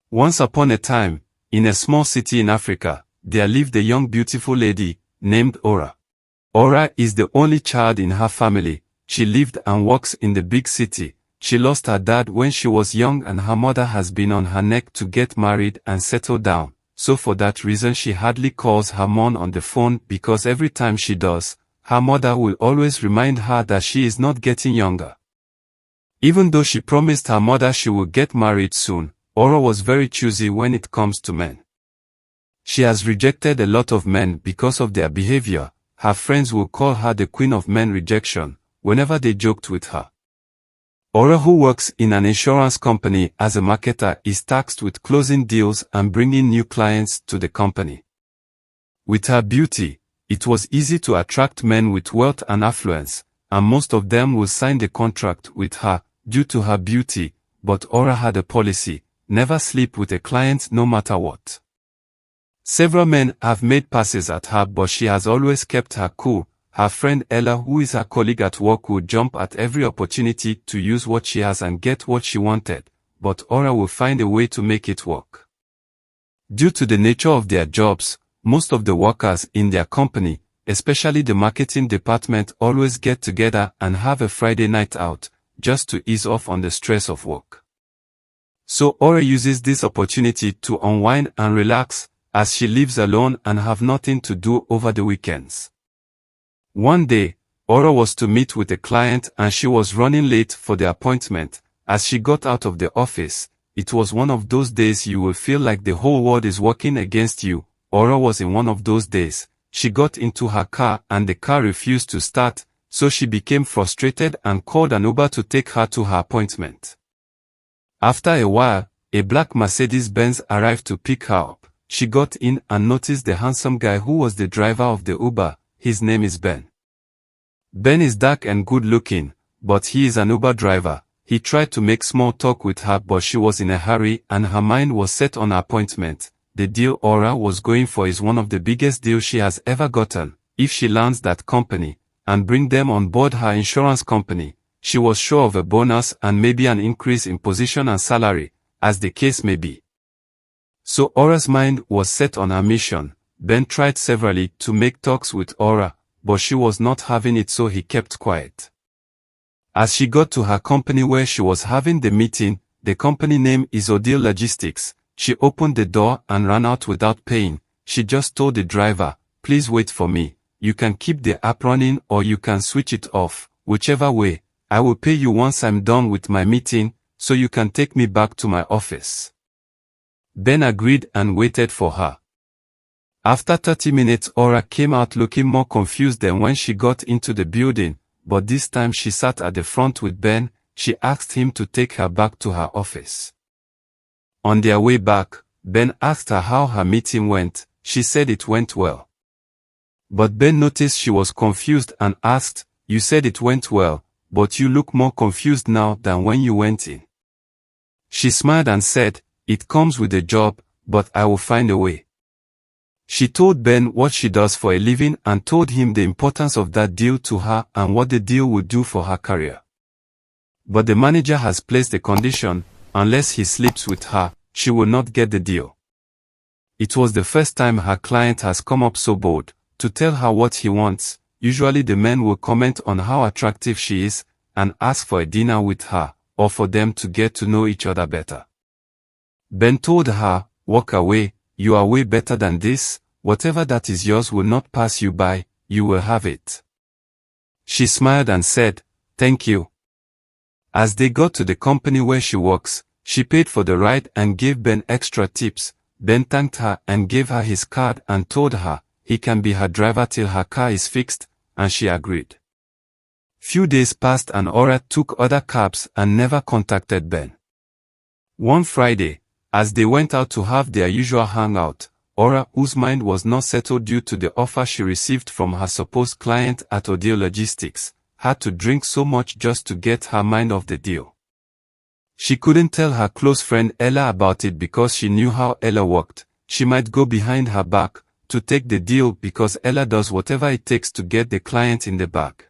Once upon a time, in a small city in Africa, there lived a young beautiful lady, named Ora. Ora is the only child in her family. She lived and works in the big city. She lost her dad when she was young and her mother has been on her neck to get married and settle down. So for that reason she hardly calls her mom on the phone because every time she does, her mother will always remind her that she is not getting younger. Even though she promised her mother she would get married soon, Ora was very choosy when it comes to men. She has rejected a lot of men because of their behavior. Her friends will call her the queen of men rejection whenever they joked with her. Ora, who works in an insurance company as a marketer, is tasked with closing deals and bringing new clients to the company. With her beauty, it was easy to attract men with wealth and affluence, and most of them will sign the contract with her due to her beauty, but Ora had a policy: never sleep with a client no matter what. Several men have made passes at her, but she has always kept her cool. Her friend Ella, who is her colleague at work, would jump at every opportunity to use what she has and get what she wanted, but Ora will find a way to make it work. Due to the nature of their jobs, most of the workers in their company, especially the marketing department, always get together and have a Friday night out, just to ease off on the stress of work. So Ora uses this opportunity to unwind and relax, as she lives alone and have nothing to do over the weekends. One day, Ora was to meet with a client and she was running late for the appointment. As she got out of the office, it was one of those days you will feel like the whole world is working against you. Ora was in one of those days. She got into her car and the car refused to start, so she became frustrated and called an Uber to take her to her appointment. After a while, a black Mercedes-Benz arrived to pick her up. She got in and noticed the handsome guy who was the driver of the Uber. His name is Ben. Ben is dark and good looking, but he is an Uber driver. He tried to make small talk with her, but she was in a hurry and her mind was set on her appointment. The deal Ora was going for is one of the biggest deals she has ever gotten. If she lands that company and bring them on board her insurance company, she was sure of a bonus and maybe an increase in position and salary, as the case may be. So Ora's mind was set on her mission. Ben tried severally to make talks with Ora, but she was not having it, so he kept quiet. As she got to her company where she was having the meeting, the company name is Odile Logistics, she opened the door and ran out without paying. She just told the driver, "Please wait for me. You can keep the app running or you can switch it off, whichever way. I will pay you once I'm done with my meeting, so you can take me back to my office." Ben agreed and waited for her. After 30 minutes, Ora came out looking more confused than when she got into the building, but this time she sat at the front with Ben. She asked him to take her back to her office. On their way back, Ben asked her how her meeting went. She said it went well. But Ben noticed she was confused and asked, "You said it went well, but you look more confused now than when you went in." She smiled and said, "It comes with the job, but I will find a way." She told Ben what she does for a living and told him the importance of that deal to her and what the deal would do for her career. But the manager has placed a condition: unless he sleeps with her, she will not get the deal. It was the first time her client has come up so bold to tell her what he wants. Usually the men will comment on how attractive she is and ask for a dinner with her, or for them to get to know each other better. Ben told her, "Walk away. You are way better than this. Whatever that is yours will not pass you by, you will have it." She smiled and said, "Thank you." As they got to the company where she works, she paid for the ride and gave Ben extra tips. Ben thanked her and gave her his card and told her he can be her driver till her car is fixed, and she agreed. Few days passed and Ora took other cabs and never contacted Ben. One Friday, as they went out to have their usual hangout, Ora, whose mind was not settled due to the offer she received from her supposed client at Odile Logistics, had to drink so much just to get her mind off the deal. She couldn't tell her close friend Ella about it because she knew how Ella worked. She might go behind her back to take the deal because Ella does whatever it takes to get the client in the bag.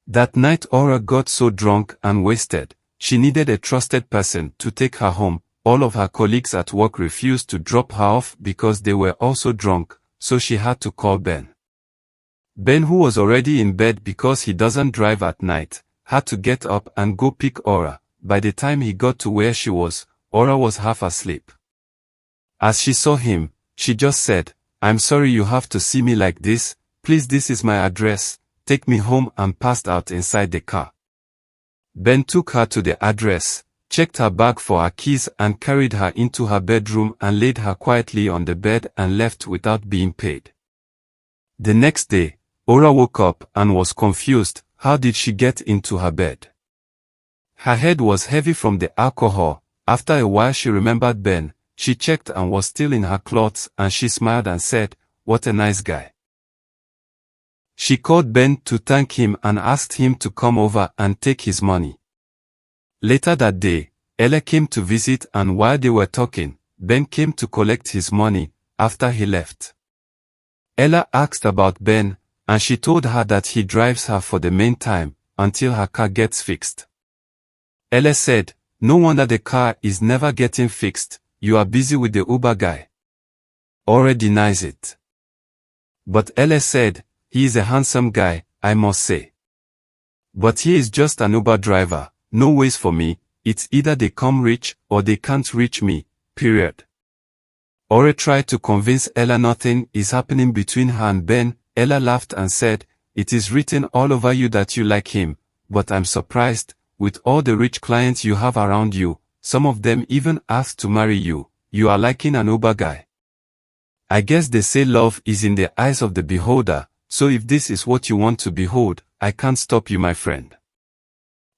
That night Ora got so drunk and wasted, she needed a trusted person to take her home. all of her colleagues at work refused to drop her off because they were also drunk, so she had to call Ben. Ben, who was already in bed because he doesn't drive at night, had to get up and go pick Ora. By the time he got to where she was, Ora was half asleep. As she saw him, she just said, "I'm sorry you have to see me like this, please, this is my address, take me home," and passed out inside the car. Ben took her to the address, checked her bag for her keys and carried her into her bedroom and laid her quietly on the bed and left without being paid. The next day, Ora woke up and was confused. How did she get into her bed? Her head was heavy from the alcohol. After a while she remembered Ben. She checked and was still in her clothes, and she smiled and said, "What a nice guy." She called Ben to thank him and asked him to come over and take his money. Later that day, Ella came to visit, and while they were talking, Ben came to collect his money after he left. Ella asked about Ben, and she told her that he drives her for the meantime, until her car gets fixed. Ella said, "No wonder the car is never getting fixed, you are busy with the Uber guy." Ora denies it. But Ella said, "He is a handsome guy, I must say. But he is just an Uber driver, no ways for me, it's either they come rich or they can't reach me, period." Ora tried to convince Ella nothing is happening between her and Ben. Ella laughed and said, "It is written all over you that you like him, but I'm surprised, with all the rich clients you have around you, some of them even asked to marry you, you are liking an Uber guy. I guess they say love is in the eyes of the beholder, so if this is what you want to behold, I can't stop you, my friend."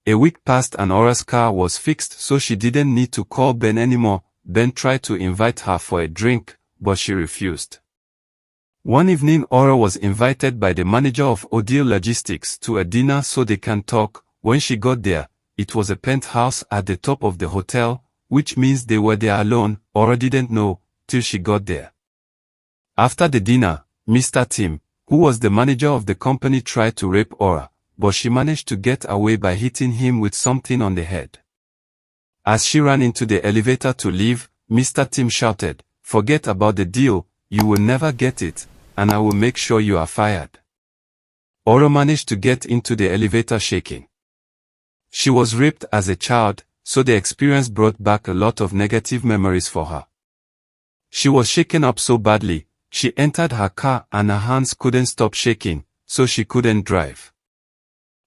A week passed and Ora's car was fixed, so she didn't need to call Ben anymore. Ben tried to invite her for a drink, but she refused. One evening Ora was invited by the manager of Odile Logistics to a dinner so they can talk. When she got there, it was a penthouse at the top of the hotel, which means they were there alone. Ora didn't know, till she got there. After the dinner, Mr. Tim, who was the manager of the company, tried to rape Ora, but she managed to get away by hitting him with something on the head. As she ran into the elevator to leave, Mr. Tim shouted, "Forget about the deal, you will never get it, and I will make sure you are fired." Ora managed to get into the elevator shaking. She was raped as a child, so the experience brought back a lot of negative memories for her. She was shaken up so badly, she entered her car and her hands couldn't stop shaking, so she couldn't drive.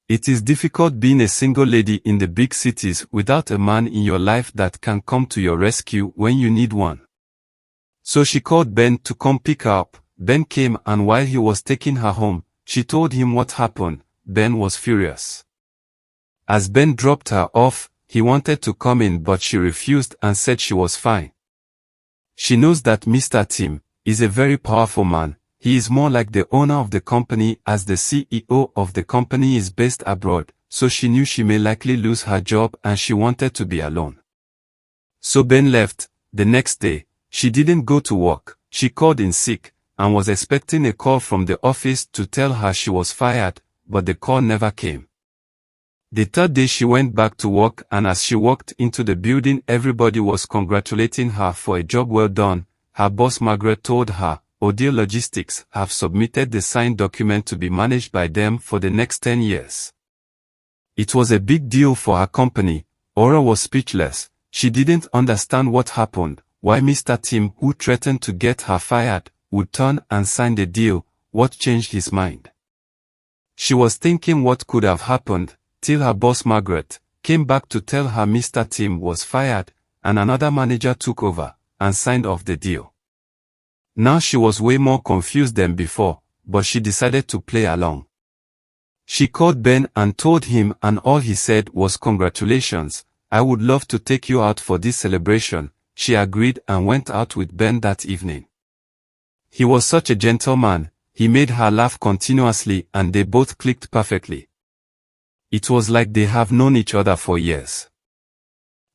It is difficult being a single lady in the big cities without a man in your life that can come to your rescue when you need one. So she called Ben to come pick her up. Ben came, and while he was taking her home, she told him what happened. Ben was furious. As Ben dropped her off, he wanted to come in, but she refused and said she was fine. She knows that Mr. Tim is a very powerful man. He is more like the owner of the company, as the CEO of the company is based abroad, so she knew she may likely lose her job and she wanted to be alone. So Ben left. The next day, she didn't go to work. She called in sick and was expecting a call from the office to tell her she was fired, but the call never came. The third day she went back to work, and as she walked into the building everybody was congratulating her for a job well done. Her boss Margaret told her, Odile Logistics have submitted the signed document to be managed by them for the next 10 years. It was a big deal for her company. Ora was speechless. She didn't understand what happened, why Mr. Tim, who threatened to get her fired, would turn and sign the deal. What changed his mind? She was thinking what could have happened, till her boss Margaret came back to tell her Mr. Tim was fired, and another manager took over and signed off the deal. Now she was way more confused than before, but she decided to play along. She called Ben and told him, and all he said was, "Congratulations, I would love to take you out for this celebration." She agreed and went out with Ben that evening. He was such a gentleman. He made her laugh continuously and they both clicked perfectly. It was like they have known each other for years.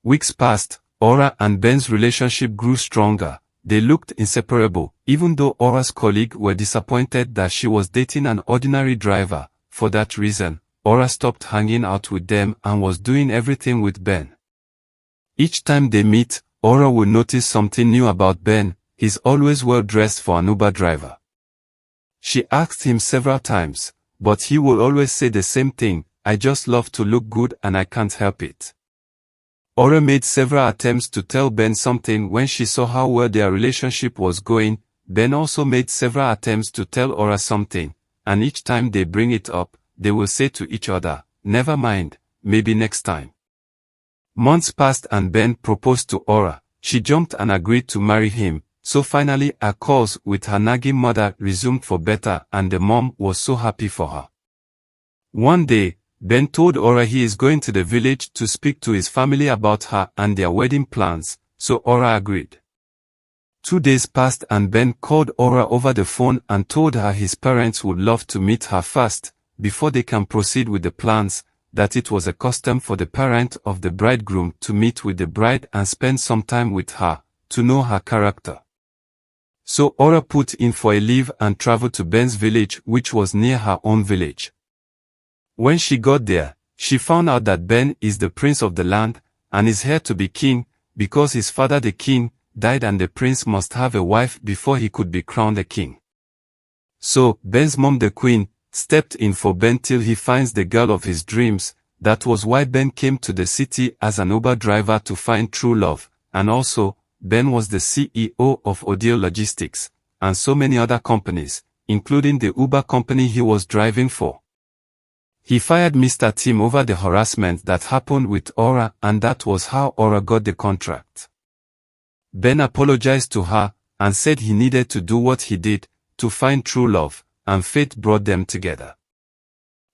Weeks passed. Ora and Ben's relationship grew stronger. They looked inseparable, even though Ora's colleagues were disappointed that she was dating an ordinary driver. For that reason, Ora stopped hanging out with them and was doing everything with Ben. Each time they meet, Ora will notice something new about Ben. He's always well dressed for an Uber driver. She asked him several times, but he will always say the same thing, I just love to look good and I can't help it. Ora made several attempts to tell Ben something when she saw how well their relationship was going. Ben also made several attempts to tell Ora something, and each time they bring it up, they will say to each other, never mind, maybe next time. Months passed and Ben proposed to Ora. She jumped and agreed to marry him, so finally her calls with her nagging mother resumed for better and the mom was so happy for her. One day, Ben told Ora he is going to the village to speak to his family about her and their wedding plans, so Ora agreed. 2 days passed and Ben called Ora over the phone and told her his parents would love to meet her first, before they can proceed with the plans, that it was a custom for the parent of the bridegroom to meet with the bride and spend some time with her, to know her character. So Ora put in for a leave and traveled to Ben's village, which was near her own village. When she got there, she found out that Ben is the prince of the land, and is here to be king, because his father the king died and the prince must have a wife before he could be crowned a king. So, Ben's mom the queen, stepped in for Ben till he finds the girl of his dreams. That was why Ben came to the city as an Uber driver to find true love, and also, Ben was the CEO of Odile Logistics, and so many other companies, including the Uber company he was driving for. He fired Mr. Tim over the harassment that happened with Ora, and that was how Ora got the contract. Ben apologized to her, and said he needed to do what he did, to find true love, and fate brought them together.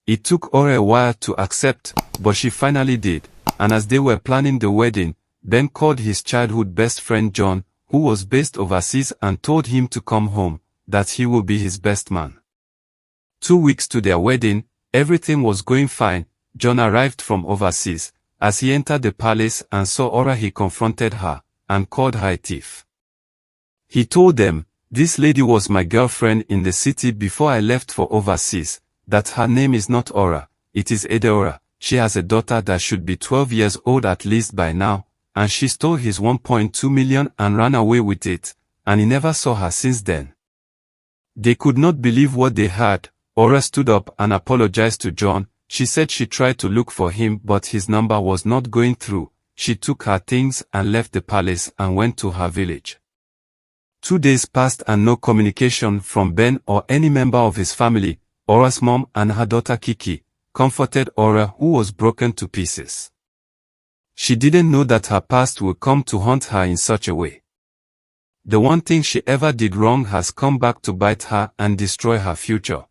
It took Ora a while to accept, but she finally did, and as they were planning the wedding, Ben called his childhood best friend John, who was based overseas, and told him to come home, that he would be his best man. 2 weeks to their wedding, everything was going fine. John arrived from overseas. As he entered the palace and saw Ora, he confronted her, and called her a thief. He told them, this lady was my girlfriend in the city before I left for overseas, that her name is not Ora, it is Edeora. She has a daughter that should be 12 years old at least by now, and she stole his 1.2 million and ran away with it, and he never saw her since then. They could not believe what they heard. Ora stood up and apologized to John. She said she tried to look for him but his number was not going through. She took her things and left the palace and went to her village. 2 days passed and no communication from Ben or any member of his family. Ora's mom and her daughter Kiki comforted Ora, who was broken to pieces. She didn't know that her past would come to haunt her in such a way. The one thing she ever did wrong has come back to bite her and destroy her future.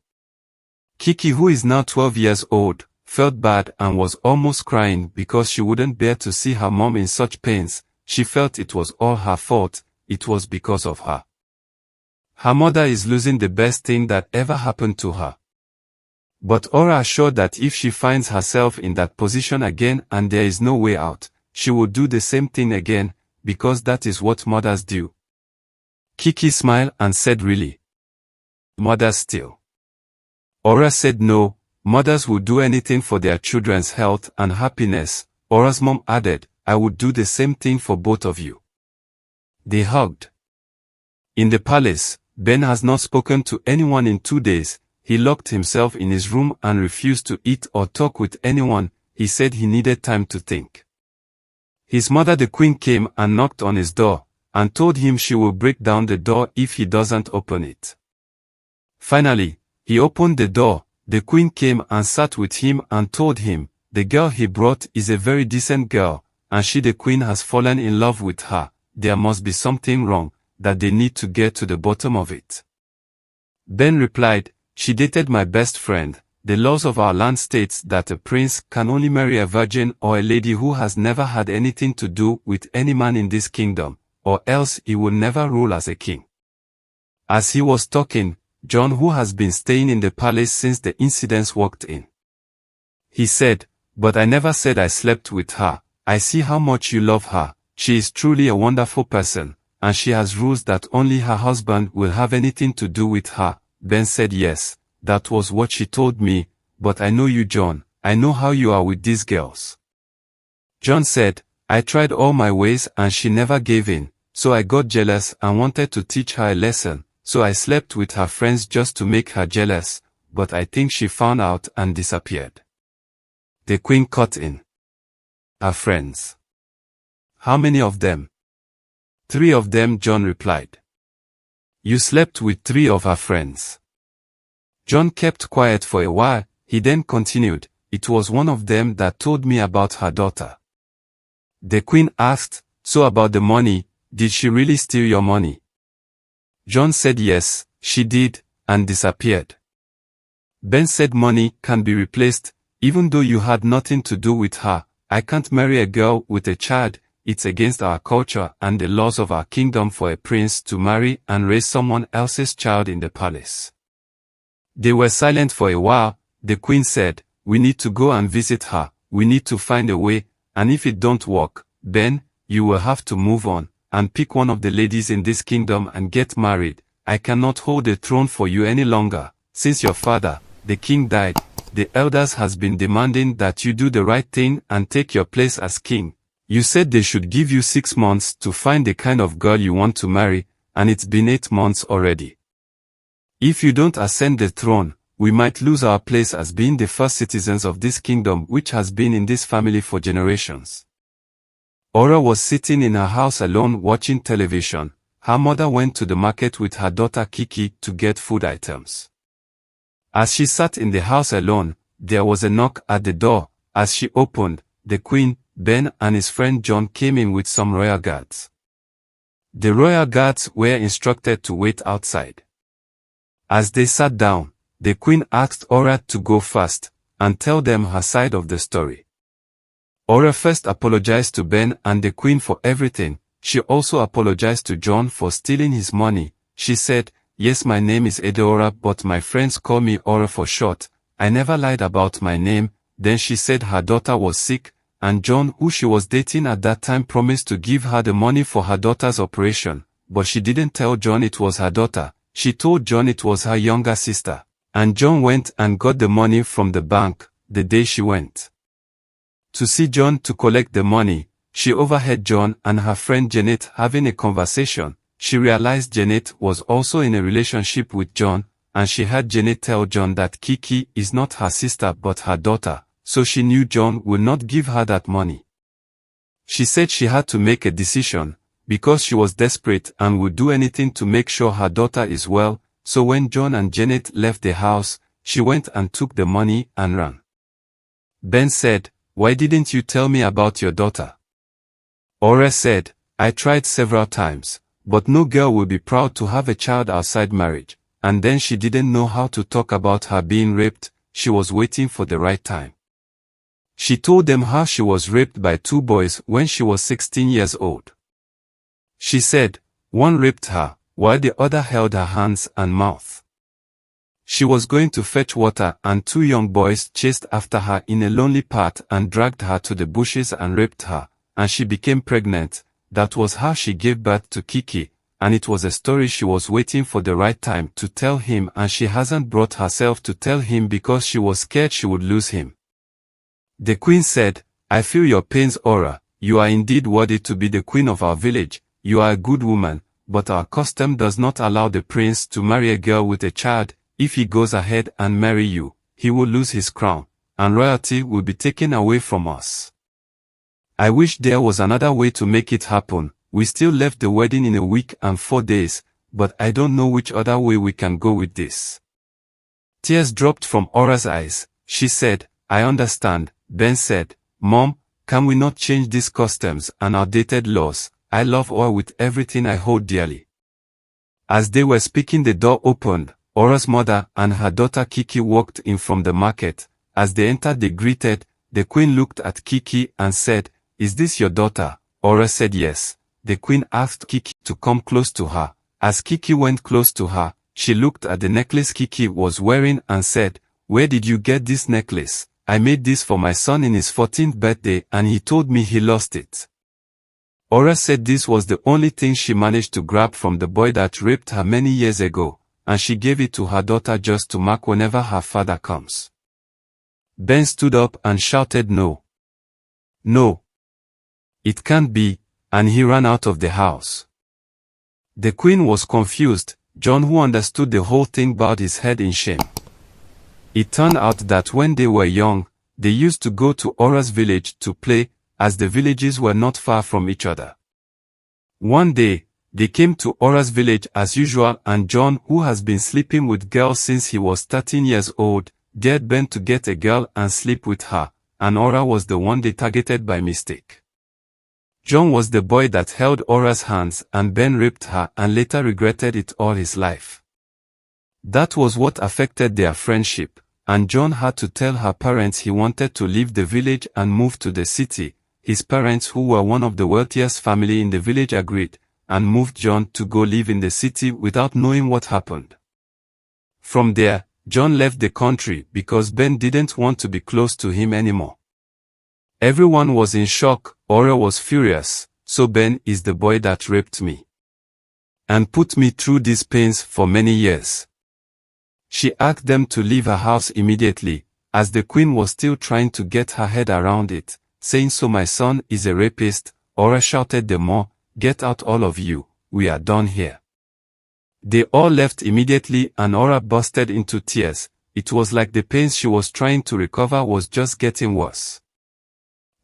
Kiki, who is now 12 years old, felt bad and was almost crying because she wouldn't bear to see her mom in such pains. She felt it was all her fault, it was because of her. Her mother is losing the best thing that ever happened to her. But Ora assured that if she finds herself in that position again and there is no way out, she will do the same thing again, because that is what mothers do. Kiki smiled and said, really? Mothers still? Ora said no, mothers would do anything for their children's health and happiness. Ora's mom added, I would do the same thing for both of you. They hugged. In the palace, Ben has not spoken to anyone in 2 days. He locked himself in his room and refused to eat or talk with anyone. He said he needed time to think. His mother the queen came and knocked on his door, and told him she will break down the door if he doesn't open it. Finally, he opened the door. The queen came and sat with him and told him, the girl he brought is a very decent girl, and she the queen has fallen in love with her. There must be something wrong, that they need to get to the bottom of it. Ben replied, she dated my best friend. The laws of our land states that a prince can only marry a virgin or a lady who has never had anything to do with any man in this kingdom, or else he will never rule as a king. As he was talking, John, who has been staying in the palace since the incidents, walked in. He said, but I never said I slept with her. I see how much you love her. She is truly a wonderful person, and she has rules that only her husband will have anything to do with her. Ben said yes, that was what she told me, but I know you, John. I know how you are with these girls. John said, I tried all my ways and she never gave in, so I got jealous and wanted to teach her a lesson, so I slept with her friends just to make her jealous, but I think she found out and disappeared. The queen cut in. Her friends. How many of them? 3 of them, John replied. You slept with 3 of her friends. John kept quiet for a while, he then continued, it was one of them that told me about her daughter. The queen asked, so about the money, did she really steal your money? John said yes, she did, and disappeared. Ben said money can be replaced, even though you had nothing to do with her. I can't marry a girl with a child, it's against our culture and the laws of our kingdom for a prince to marry and raise someone else's child in the palace. They were silent for a while. The queen said, we need to go and visit her, we need to find a way, and if it don't work, Ben, you will have to move on, and pick one of the ladies in this kingdom and get married. I cannot hold the throne for you any longer. Since your father, the king, died, the elders has been demanding that you do the right thing and take your place as king. You said they should give you 6 months to find the kind of girl you want to marry, and it's been 8 months already. If you don't ascend the throne, we might lose our place as being the first citizens of this kingdom which has been in this family for generations. Ora was sitting in her house alone watching television. Her mother went to the market with her daughter Kiki to get food items. As she sat in the house alone, there was a knock at the door. As she opened, the queen, Ben and his friend John came in with some royal guards. The royal guards were instructed to wait outside. As they sat down, the queen asked Ora to go first and tell them her side of the story. Ora first apologized to Ben and the queen for everything. She also apologized to John for stealing his money. She said, yes, my name is Edeora, but my friends call me Ora for short. I never lied about my name. Then she said her daughter was sick, and John, who she was dating at that time, promised to give her the money for her daughter's operation, but she didn't tell John it was her daughter. She told John it was her younger sister. And John went and got the money from the bank the day she went to see John to collect the money. She overheard John and her friend Janet having a conversation. She realized Janet was also in a relationship with John, and she heard Janet tell John that Kiki is not her sister but her daughter, so she knew John would not give her that money. She said she had to make a decision, because she was desperate and would do anything to make sure her daughter is well. So when John and Janet left the house, she went and took the money and ran. Ben said, why didn't you tell me about your daughter? Ora said, I tried several times, but no girl will be proud to have a child outside marriage. And then she didn't know how to talk about her being raped. She was waiting for the right time. She told them how she was raped by 2 boys when she was 16 years old. She said, one raped her, while the other held her hands and mouth. She was going to fetch water and 2 young boys chased after her in a lonely path and dragged her to the bushes and raped her, and she became pregnant. That was how she gave birth to Kiki, and it was a story she was waiting for the right time to tell him, and she hasn't brought herself to tell him because she was scared she would lose him. The queen said, I feel your pains, Ora. You are indeed worthy to be the queen of our village. You are a good woman. But our custom does not allow the prince to marry a girl with a child. If he goes ahead and marry you, he will lose his crown, and royalty will be taken away from us. I wish there was another way to make it happen. We still left the wedding in a week and 4 days, but I don't know which other way we can go with this. Tears dropped from Ora's eyes. She said, I understand. Ben said, Mom, can we not change these customs and outdated laws? I love Ora with everything I hold dearly. As they were speaking, the door opened. Ora's mother and her daughter Kiki walked in from the market. As they entered, they greeted. The queen looked at Kiki and said, is this your daughter? Ora said yes. The queen asked Kiki to come close to her. As Kiki went close to her, she looked at the necklace Kiki was wearing and said, where did you get this necklace? I made this for my son in his 14th birthday and he told me he lost it. Ora said this was the only thing she managed to grab from the boy that raped her many years ago, and she gave it to her daughter just to mark whenever her father comes. Ben stood up and shouted no. No. It can't be, and he ran out of the house. The queen was confused. John, who understood the whole thing, bowed his head in shame. It turned out that when they were young, they used to go to Ora's village to play, as the villages were not far from each other. One day, they came to Ora's village as usual, and John, who has been sleeping with girls since he was 13 years old, dared Ben to get a girl and sleep with her, and Ora was the one they targeted by mistake. John was the boy that held Ora's hands, and Ben raped her and later regretted it all his life. That was what affected their friendship, and John had to tell her parents he wanted to leave the village and move to the city. His parents, who were one of the wealthiest family in the village, agreed, and moved John to go live in the city without knowing what happened. From there, John left the country because Ben didn't want to be close to him anymore. Everyone was in shock. Ora was furious. So Ben is the boy that raped me and put me through these pains for many years. She asked them to leave her house immediately, as the queen was still trying to get her head around it, saying, "So my son is a rapist?" Ora shouted the more, "Get out all of you, we are done here." They all left immediately and Ora busted into tears. It was like the pains she was trying to recover was just getting worse.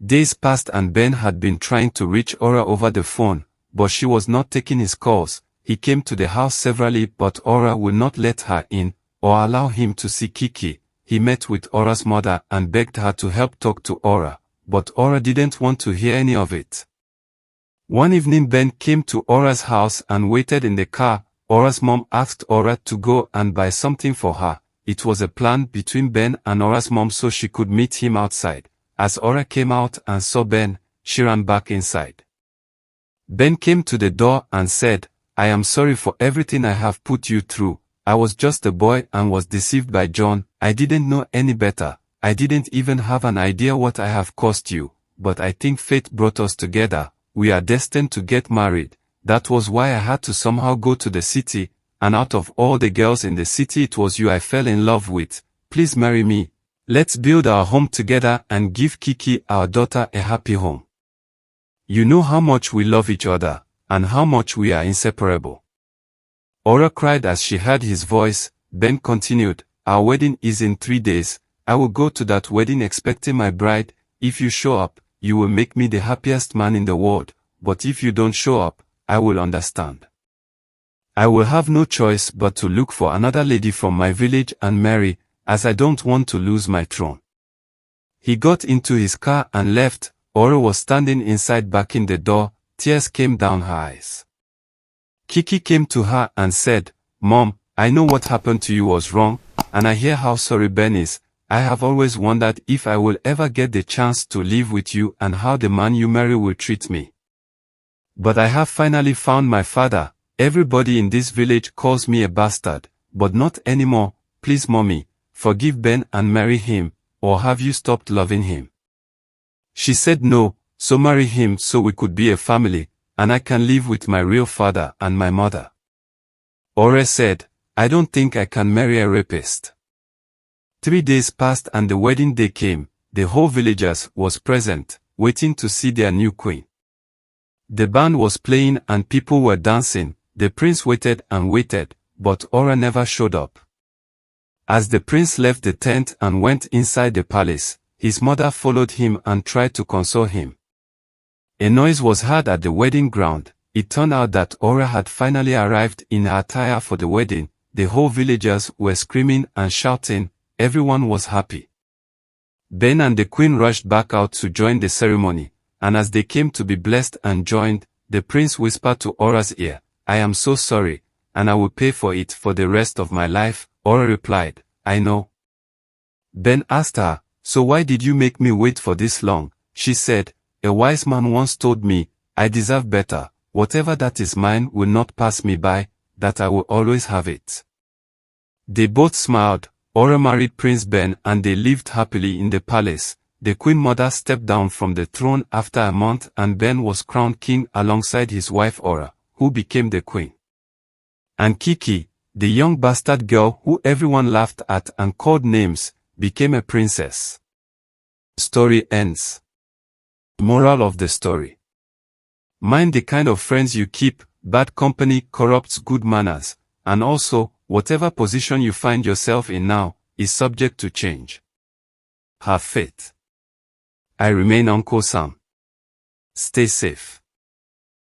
Days passed and Ben had been trying to reach Ora over the phone, but she was not taking his calls. He came to the house severally, but Ora would not let her in, or allow him to see Kiki. He met with Ora's mother and begged her to help talk to Ora, but Ora didn't want to hear any of it. One evening Ben came to Ora's house and waited in the car. Ora's mom asked Ora to go and buy something for her. It was a plan between Ben and Ora's mom so she could meet him outside. As Ora came out and saw Ben, she ran back inside. Ben came to the door and said, "I am sorry for everything I have put you through. I was just a boy and was deceived by John. I didn't know any better. I didn't even have an idea what I have caused you, but I think fate brought us together. We are destined to get married. That was why I had to somehow go to the city, and out of all the girls in the city it was you I fell in love with. Please marry me. Let's build our home together and give Kiki, our daughter, a happy home. You know how much we love each other, and how much we are inseparable." Ora cried as she heard his voice. Ben continued, "Our wedding is in 3 days. I will go to that wedding expecting my bride. If you show up, you will make me the happiest man in the world, but if you don't show up, I will understand. I will have no choice but to look for another lady from my village and marry, as I don't want to lose my throne." He got into his car and left. Ora was standing inside backing the door. Tears came down her eyes. Kiki came to her and said, "Mom, I know what happened to you was wrong, and I hear how sorry Ben is. I have always wondered if I will ever get the chance to live with you and how the man you marry will treat me. But I have finally found my father. Everybody in this village calls me a bastard, but not anymore. Please, Mommy, forgive Ben and marry him, or have you stopped loving him?" She said no, so marry him so we could be a family, and I can live with my real father and my mother. Ora said, "I don't think I can marry a rapist." 3 days passed and the wedding day came. The whole villagers was present, waiting to see their new queen. The band was playing and people were dancing. The prince waited and waited, but Ora never showed up. As the prince left the tent and went inside the palace, his mother followed him and tried to console him. A noise was heard at the wedding ground. It turned out that Ora had finally arrived in her attire for the wedding. The whole villagers were screaming and shouting. Everyone was happy. Ben and the queen rushed back out to join the ceremony, and as they came to be blessed and joined, the prince whispered to Ora's ear, "I am so sorry, and I will pay for it for the rest of my life." Ora replied, "I know." Ben asked her, "So why did you make me wait for this long?" She said, "A wise man once told me, I deserve better. Whatever that is mine will not pass me by, that I will always have it." They both smiled. Ora married Prince Ben and they lived happily in the palace. The queen mother stepped down from the throne after a month and Ben was crowned king alongside his wife Ora, who became the queen. And Kiki, the young bastard girl who everyone laughed at and called names, became a princess. Story ends. Moral of the story. Mind the kind of friends you keep, bad company corrupts good manners, and also, whatever position you find yourself in now, is subject to change. Have faith. I remain Uncle Sam. Stay safe.